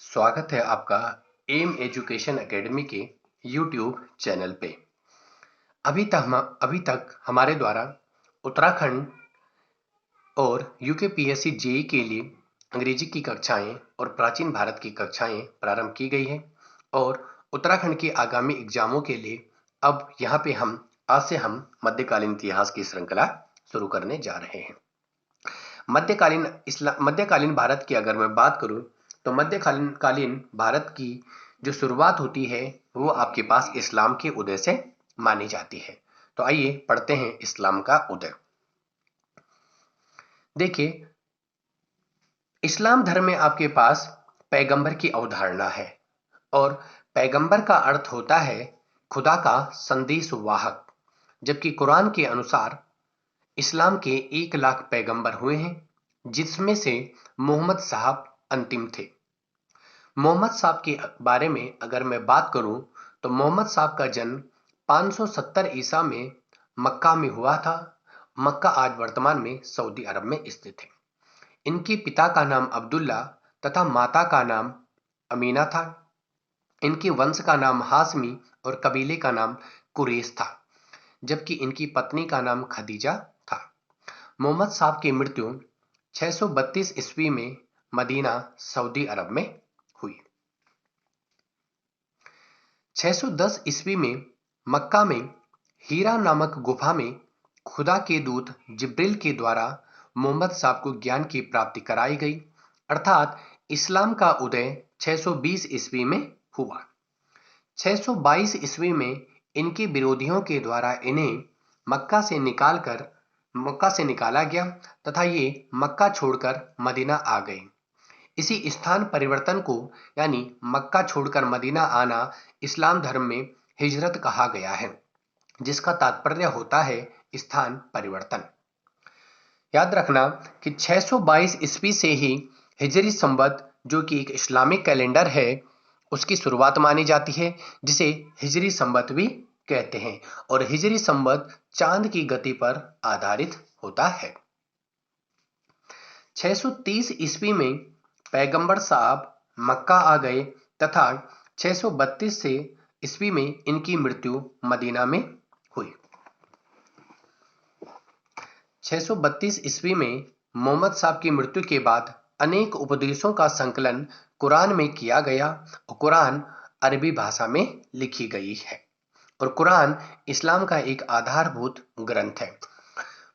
स्वागत है आपका एम एजुकेशन एकेडमी के यूट्यूब चैनल पे। अभी तक हमारे द्वारा उत्तराखंड और यूकेपीएससी जेईई के लिए अंग्रेजी की कक्षाएं और प्राचीन भारत की कक्षाएं प्रारंभ की गई हैं और उत्तराखंड के आगामी एग्जामों के लिए अब यहाँ पे आज से हम मध्यकालीन इतिहास की श्रृंखला शुरू करने जा रहे हैं। मध्यकालीन भारत की अगर मैं बात करूं तो मध्यकालीन भारत की जो शुरुआत होती है वो आपके पास इस्लाम के उदय से मानी जाती है। तो आइए पढ़ते हैं इस्लाम का उदय। देखिए, इस्लाम धर्म में आपके पास पैगंबर की अवधारणा है और पैगंबर का अर्थ होता है खुदा का संदेश वाहक, जबकि कुरान के अनुसार इस्लाम के 1 लाख पैगंबर हुए हैं, जिसमें से मोहम्मद साहब अंतिम थे। मोहम्मद साहब के बारे में अगर मैं बात करूं तो मोहम्मद साहब का जन्म 570 ईसा में मक्का में हुआ था। मक्का आज वर्तमान में सऊदी अरब में स्थित है। इनके पिता का नाम अब्दुल्ला तथा माता का नाम अमीना था। इनके वंश का नाम हाशमी और कबीले का नाम कुरैश था, जबकि इनकी पत्नी का नाम खदीजा था। मोहम्मद साहब की मृत्यु 632 ईस्वी में मदीना सऊदी अरब में हुई। 610 ईस्वी में मक्का में हीरा नामक गुफा में खुदा के दूत जिब्रील के द्वारा मोहम्मद साहब को ज्ञान की प्राप्ति कराई गई, अर्थात इस्लाम का उदय 620 ईस्वी में हुआ। 622 ईस्वी में इनके विरोधियों के द्वारा इन्हें मक्का से निकाला गया तथा ये मक्का छोड़कर मदीना आ गए। इसी स्थान परिवर्तन को यानी मक्का छोड़कर मदीना आना इस्लाम धर्म में हिजरत कहा गया है, जिसका तात्पर्य होता है स्थान परिवर्तन। याद रखना कि 622 ईस्वी से ही हिजरी संवत, जो कि एक इस्लामिक कैलेंडर है, उसकी शुरुआत मानी जाती है, जिसे हिजरी संवत भी कहते हैं और हिजरी संवत चांद की गति पर आधारित होता है। 630 ईस्वी में पैगंबर साहब मक्का आ गए तथा 632 से ईस्वी में इनकी मृत्यु मदीना में हुई। 632 ईस्वी में मोहम्मद साहब की मृत्यु के बाद अनेक उपदेशों का संकलन कुरान में किया गया और कुरान अरबी भाषा में लिखी गई है और कुरान इस्लाम का एक आधारभूत ग्रंथ है।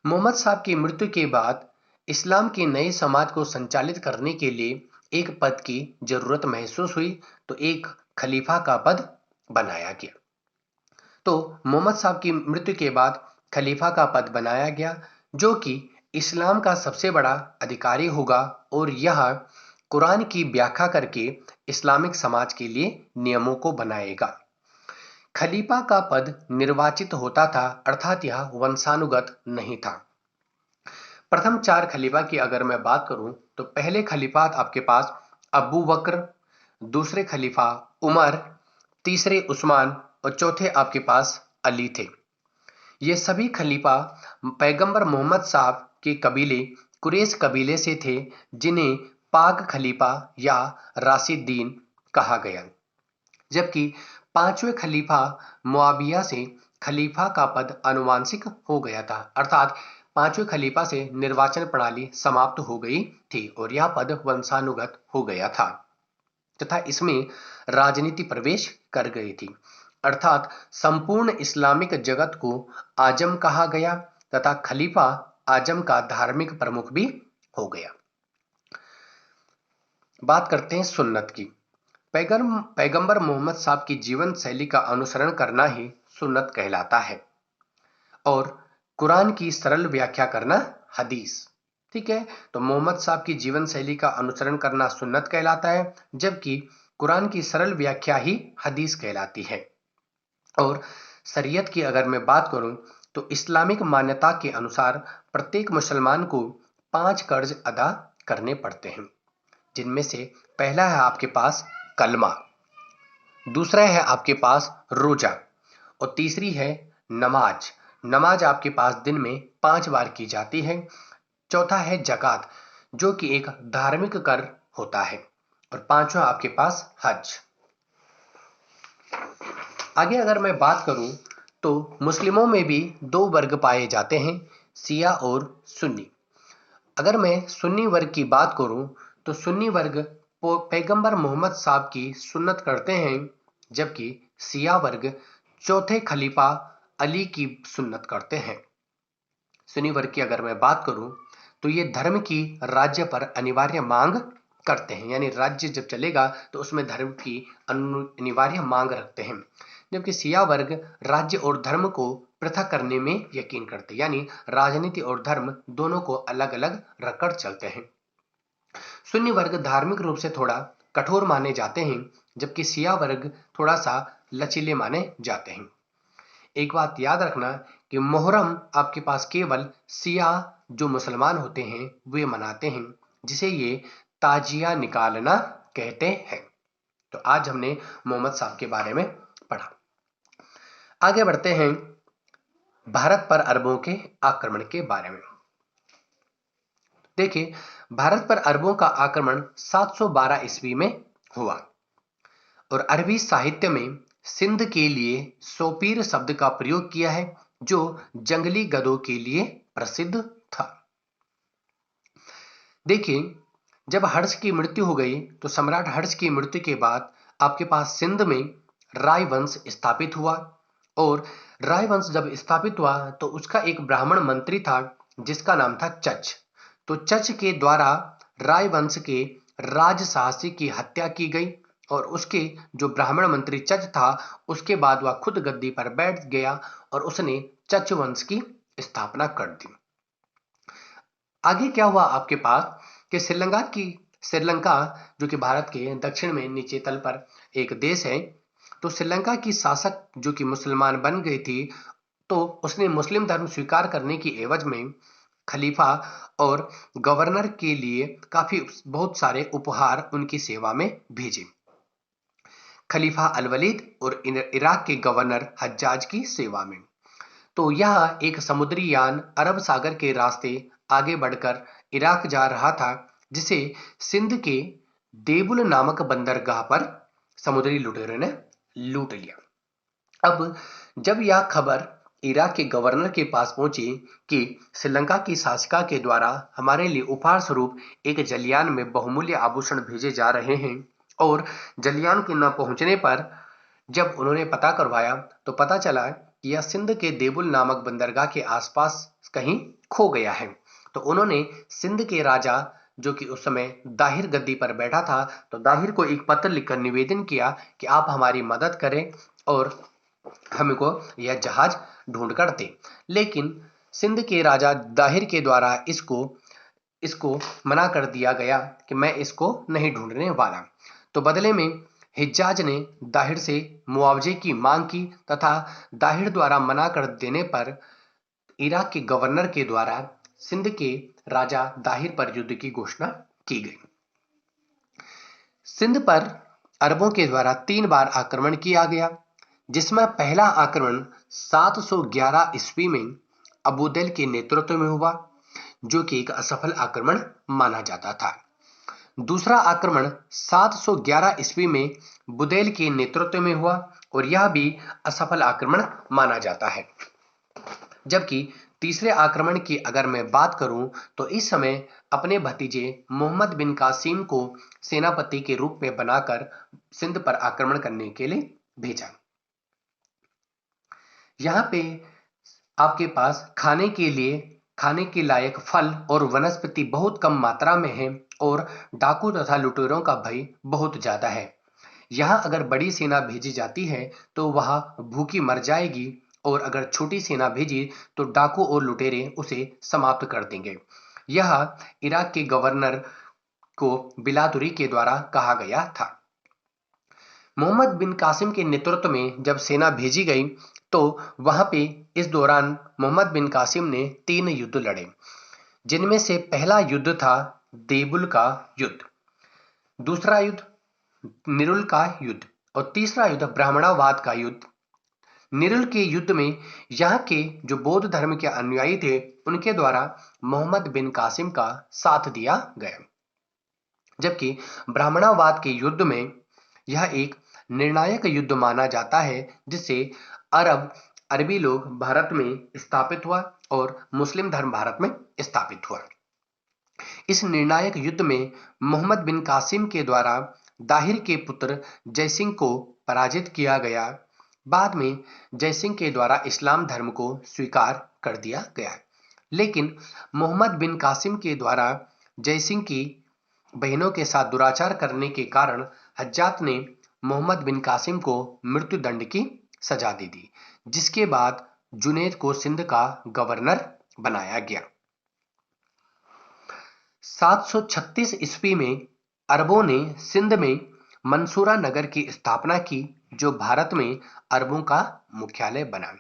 मोहम्मद साहब की मृत्यु के बाद इस्लाम के नए समाज को संचालित करने के लिए एक पद की जरूरत महसूस हुई, तो एक खलीफा का पद बनाया गया। तो मोहम्मद साहब की मृत्यु के बाद खलीफा का पद बनाया गया, जो कि इस्लाम का सबसे बड़ा अधिकारी होगा और यह कुरान की व्याख्या करके इस्लामिक समाज के लिए नियमों को बनाएगा। खलीफा का पद निर्वाचित होता था, अर्थात यह वंशानुगत नहीं था। प्रथम 4 खलीफा की अगर मैं बात करूं तो पहले खलीफा आपके पास अबू बकर, दूसरे खलीफा उमर, तीसरे उस्मान और चौथे आपके पास अली थे। ये सभी खलीफा पैगंबर मोहम्मद साहब के कबीले कुरैश कबीले से थे, जिन्हें पाक खलीफा या राशिदीन कहा गया, जबकि 5वें खलीफा मुआविया से खलीफा का पद आनुवंशिक हो गया था, अर्थात 5वें खलीफा से निर्वाचन प्रणाली समाप्त हो गई थी और यह पद वंशानुगत हो गया था तथा इसमें राजनीति प्रवेश कर गई थी, अर्थात संपूर्ण इस्लामिक जगत को आजम कहा गया तथा खलीफा आजम का धार्मिक प्रमुख भी हो गया। बात करते हैं सुन्नत की। पैगंबर मोहम्मद साहब की जीवन शैली का अनुसरण करना ही सुन्नत कहलाता है और कुरान की सरल व्याख्या करना हदीस। ठीक है, तो मोहम्मद साहब की जीवन शैली का अनुसरण करना सुन्नत कहलाता है, जबकि कुरान की सरल व्याख्या ही हदीस कहलाती है। और शरीयत की अगर मैं बात करूं तो इस्लामिक मान्यता के अनुसार प्रत्येक मुसलमान को 5 कर्ज अदा करने पड़ते हैं, जिनमें से पहला है आपके पास कलमा, दूसरा है आपके पास रोजा और तीसरी है नमाज। नमाज आपके पास दिन में 5 बार की जाती है। चौथा है जकात, जो कि एक धार्मिक कर होता है और पांचवा आपके पास हज। आगे अगर मैं बात करूं तो मुस्लिमों में भी दो वर्ग पाए जाते हैं, शिया और सुन्नी। अगर मैं सुन्नी वर्ग की बात करूं तो सुन्नी वर्ग पैगंबर मोहम्मद साहब की सुन्नत करते हैं, जबकि शिया वर्ग चौथे खलीफा अली की सुन्नत करते हैं। सुन्नी वर्ग की अगर मैं बात करूं तो ये धर्म की राज्य पर अनिवार्य मांग करते हैं, यानी राज्य जब चलेगा तो उसमें धर्म की अनिवार्य मांग रखते हैं। जबकि शिया वर्ग राज्य और धर्म को पृथक करने में यकीन करते हैं, यानी राजनीति और धर्म दोनों को अलग अलग रखकर चलते हैं। सुन्नी वर्ग धार्मिक रूप से थोड़ा कठोर माने जाते हैं, जबकि शिया वर्ग थोड़ा सा लचीले माने जाते हैं। एक बात याद रखना कि मोहर्रम आपके पास केवल शिया जो मुसलमान होते हैं वे मनाते हैं, जिसे ये ताजिया निकालना कहते हैं। तो आज हमने मोहम्मद साहब के बारे में पढ़ा। आगे बढ़ते हैं भारत पर अरबों के आक्रमण के बारे में। देखिए, भारत पर अरबों का आक्रमण 712 ईस्वी में हुआ और अरबी साहित्य में सिंध के लिए सोपीर शब्द का प्रयोग किया है, जो जंगली गधों के लिए प्रसिद्ध था। देखिए, जब हर्ष की मृत्यु हो गई तो सम्राट हर्ष की मृत्यु के बाद आपके पास सिंध में राय वंश स्थापित हुआ, और राय वंश जब स्थापित हुआ तो उसका एक ब्राह्मण मंत्री था जिसका नाम था चच। तो चच के द्वारा राय वंश के राज साहसी की हत्या की गई, और उसके जो ब्राह्मण मंत्री चच था उसके बाद वह खुद गद्दी पर बैठ गया और उसने चच वंश की स्थापना कर दी। आगे क्या हुआ आपके पास कि श्रीलंका जो कि भारत के दक्षिण में नीचे तल पर एक देश है, तो श्रीलंका की शासक जो कि मुसलमान बन गई थी, तो उसने मुस्लिम धर्म स्वीकार करने की एवज में खलीफा और गवर्नर के लिए बहुत सारे उपहार उनकी सेवा में भेजे। खलीफा अल-वलीद और इराक के गवर्नर हज्जाज की सेवा में। तो यह एक समुद्री यान अरब सागर के रास्ते आगे बढ़कर इराक जा रहा था, जिसे सिंध के देबुल नामक बंदरगाह पर समुद्री लुटेरों ने लूट लिया। अब जब यह खबर इराक के गवर्नर के पास पहुंची कि श्रीलंका की शासिका के द्वारा हमारे लिए उपहार स्वरूप एक जलयान में बहुमूल्य आभूषण भेजे जा रहे हैं, और जलयान के न पहुंचने पर जब उन्होंने पता करवाया तो पता चला कि यह सिंध के देबुल नामक बंदरगाह के आसपास कहीं खो गया है। तो उन्होंने सिंध के राजा जो कि उस समय दाहिर गद्दी पर बैठा था, तो दाहिर को एक पत्र लिखकर निवेदन किया कि आप हमारी मदद करें और हमको यह जहाज ढूंढ कर दे। लेकिन सिंध के राजा दाहिर के द्वारा इसको मना कर दिया गया कि मैं इसको नहीं ढूंढने वाला। तो बदले में हिज्जाज ने दाहिर से मुआवजे की मांग की, तथा दाहिर द्वारा मना कर देने पर इराक के गवर्नर के द्वारा सिंध के राजा दाहिर पर युद्ध की घोषणा की गई। सिंध पर अरबों के द्वारा 3 बार आक्रमण किया गया, जिसमें पहला आक्रमण 711 ईस्वी में अबूदेल के नेतृत्व में हुआ, जो कि एक असफल आक्रमण माना जाता था। दूसरा आक्रमण 711 ईस्वी में बुदेल के नेतृत्व में हुआ, और यह भी असफल आक्रमण माना जाता है। जबकि तीसरे आक्रमण की अगर मैं बात करूं तो इस समय अपने भतीजे मोहम्मद बिन कासिम को सेनापति के रूप में बनाकर सिंध पर आक्रमण करने के लिए भेजा। यहाँ पे आपके पास खाने के लायक फल और वनस्पति बहुत कम मात्रा में है, और डाकू तथा लुटेरों का भय बहुत ज्यादा है। यहाँ अगर बड़ी सेना भेजी जाती है तो वह भूखी मर जाएगी, और अगर छोटी सेना भेजी तो डाकू और लुटेरे उसे समाप्त कर देंगे। यह इराक के गवर्नर को बिलादुरी के द्वारा कहा गया था। मोहम्मद बिन कासिम के नेतृत्व में जब सेना भेजी गई तो वहां पे इस दौरान मोहम्मद बिन कासिम ने 3 युद्ध लड़े, जिनमें से पहला युद्ध था देबुल का युद्ध, दूसरा युद्ध निरुल का युद्ध, और तीसरा युद्ध ब्राह्मणवाद का युद्ध। निरुल के युद्ध में यहाँ के जो बौद्ध धर्म के अनुयायी थे उनके द्वारा मोहम्मद बिन कासिम का साथ दिया गया। जबकि ब्राह्मणवाद के युद्ध में यह एक निर्णायक युद्ध माना जाता है, जिससे अरबी लोग भारत में स्थापित हुआ और मुस्लिम धर्म भारत में स्थापित हुआ। इस निर्णायक युद्ध में मोहम्मद बिन कासिम के द्वारा दाहिर के पुत्र जयसिंह को पराजित किया गया। बाद में जयसिंह के द्वारा इस्लाम धर्म को स्वीकार कर दिया गया, लेकिन मोहम्मद बिन कासिम के द्वारा जयसिंह की बहनों के साथ दुराचार करने के कारण हज्जात ने मोहम्मद बिन कासिम को मृत्यु दंड की सजा दे दी, जिसके बाद जुनैद को सिंध का गवर्नर बनाया गया। 736 ईस्वी में अरबों ने सिंध में मंसूरा नगर की स्थापना की, जो भारत में अरबों का मुख्यालय बना।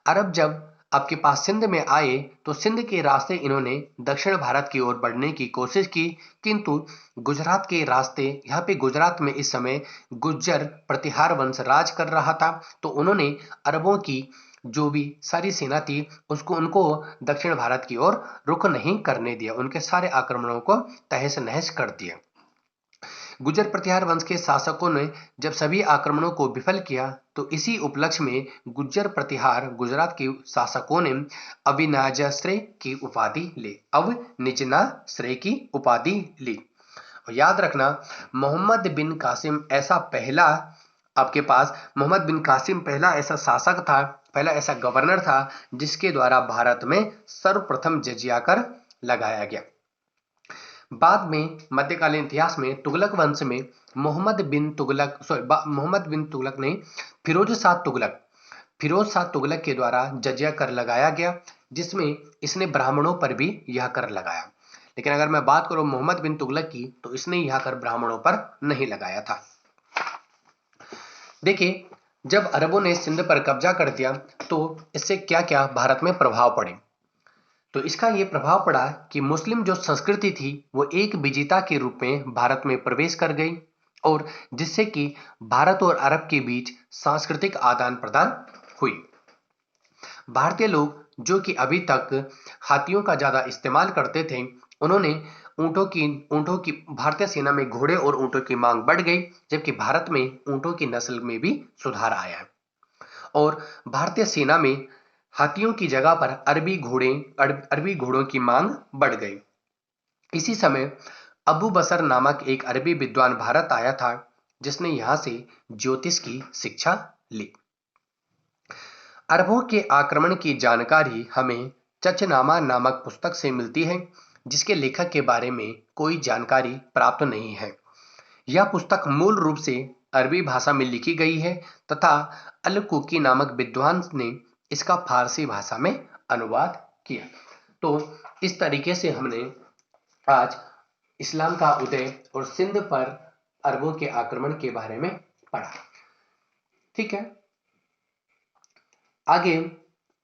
अरब जब आपके पास सिंध में आए तो सिंध के रास्ते इन्होंने दक्षिण भारत की ओर बढ़ने की कोशिश की, किंतु गुजरात के रास्ते, यहाँ पे गुजरात में इस समय गुज्जर प्रतिहार वंश राज कर रहा था, तो उन्होंने अरबों की जो भी सारी सेना थी उनको दक्षिण भारत की ओर रुख नहीं करने दिया, उनके सारे आक्रमणों को तहस नहस कर दिया। गुर्जर प्रतिहार वंश के शासकों ने जब सभी आक्रमणों को विफल किया, तो इसी उपलक्ष्य में गुर्जर प्रतिहार गुजरात के शासकों ने अविनाजाश्रय की उपाधि ली। और याद रखना, मोहम्मद बिन कासिम पहला ऐसा शासक था, पहला ऐसा गवर्नर था जिसके द्वारा भारत में सर्वप्रथम जजिया कर लगाया गया। बाद में मध्यकालीन इतिहास में तुगलक वंश में फिरोज शाह तुगलक के द्वारा जजिया कर लगाया गया, जिसमें इसने ब्राह्मणों पर भी यह कर लगाया। लेकिन अगर मैं बात करूं मोहम्मद बिन तुगलक की, तो इसने यह कर ब्राह्मणों पर नहीं लगाया था। देखिए, जब अरबों ने सिंध पर कब्जा कर दिया तो इससे क्या क्या भारत में प्रभाव पड़े। तो इसका यह प्रभाव पड़ा कि मुस्लिम जो संस्कृति थी वो एक विजेता के रूप में भारत में प्रवेश कर गई, और जिससे कि भारत और अरब के बीच सांस्कृतिक आदान प्रदान हुई। भारतीय लोग जो कि अभी तक हाथियों का ज्यादा इस्तेमाल करते थे, उन्होंने ऊंटों की भारतीय सेना में घोड़े और ऊंटों की मांग बढ़ गई, जबकि भारत में ऊंटों की नस्ल में भी सुधार आया और भारतीय सेना में हाथियों की जगह पर अरबी घोड़ों की मांग बढ़ गई। इसी समय अबू बसर नामक एक अरबी विद्वान भारत आया था, जिसने यहां से ज्योतिष की शिक्षा ली। अरबों के आक्रमण की जानकारी हमें चचनामा नामक पुस्तक से मिलती है, जिसके लेखक के बारे में कोई जानकारी प्राप्त नहीं है। यह पुस्तक मूल रूप से अरबी भाषा में लिखी गई है तथा अल-कुकी नामक विद्वान ने इसका फारसी भाषा में अनुवाद किया। तो इस तरीके से हमने आज इस्लाम का उदय और सिंध पर अरबों के आक्रमण के बारे में पढ़ा। ठीक है, आगे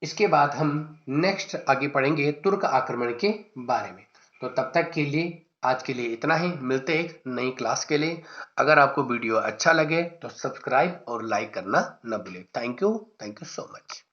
इसके बाद हम नेक्स्ट आगे पढ़ेंगे तुर्क आक्रमण के बारे में। तो तब तक के लिए आज के लिए इतना ही, मिलते एक नई क्लास के लिए। अगर आपको वीडियो अच्छा लगे तो सब्सक्राइब और लाइक करना न भूलें। Thank you so much.